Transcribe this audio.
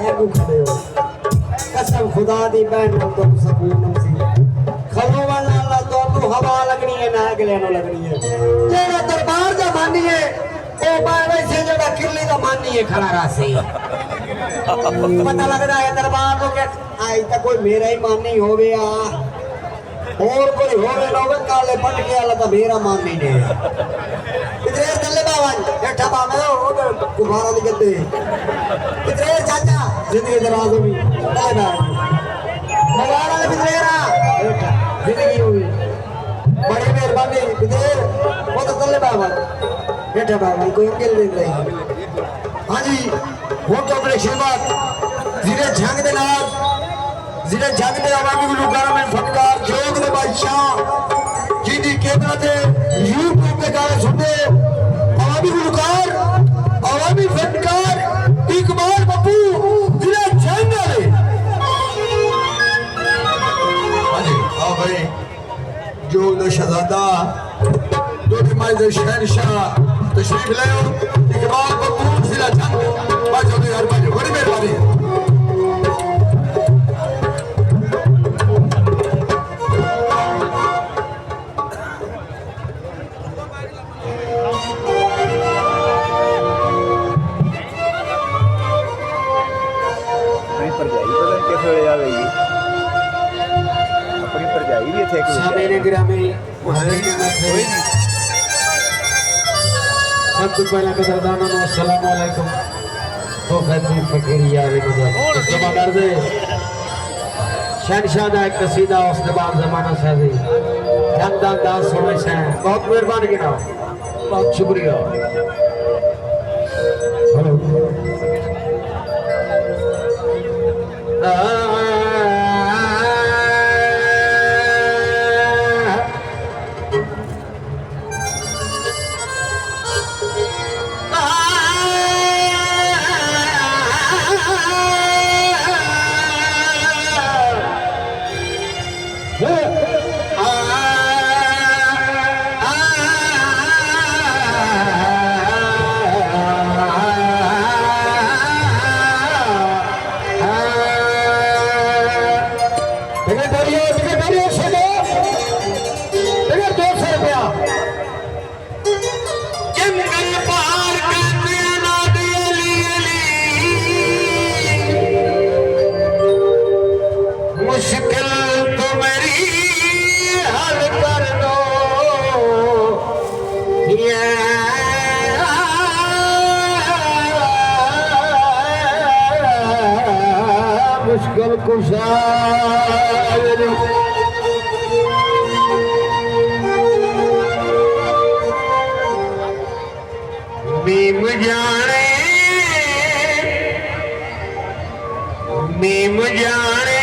है को खड़े हो कसम खुदा दी बहन को तुम सकून नसीब खलो वाला तो तू हवा लगनी है ना अगले नो लगनी है जेड़ा दरबार दा मानी है ओ बाय वैसे जेड़ा किले दा मानी है खड़ा रासी पता लग रहा है दरबार को के आई तो कोई मेरा ही मानी होवे आ और कोई होवे ना होवे काले पटके वाला तो मेरा मानी ने इधर चले बावन बैठा बावन ओ गुब्बारा निकलते इधर चाचा जिंदगी दराज होगी चले ना मोबाइल वाले बिजरेरा बैठा जिंदगी होगी बड़ी मेहरबानी इधर वो तो चले बावन बैठा बावन कोई अंकेल देख रही हाँ जी वो तो अपने आशीर्वाद जिले झंग दे नाल जिले झंग दे आवामी गुलकारा में फटकार जोग दे बादशाह जिंदी कैमरा दे यूट्यूब पे गाने सुनते आवामी गुलकार आवामी फटकार इकबाल बप्पू जिले झंग वाले अरे आ भाई जोग दे शहजादा दो माइज शहनशाह तशरीफ लाओ इकबाल बप्पू जिला झंग बाजो दे हर बाजो बड़ी मेहरबानी सबसे पहले कदरदानों को अस्सलाम वालेकुम तो फैसली फकीरिया इस्तेमाल दे शहनशाह का एक कसीदा उसके बाद जमाना साजी खानदान दास समय से बहुत मेहरबानी की ना बहुत शुक्रिया हेलो मुश्किल कुशार मीम जाने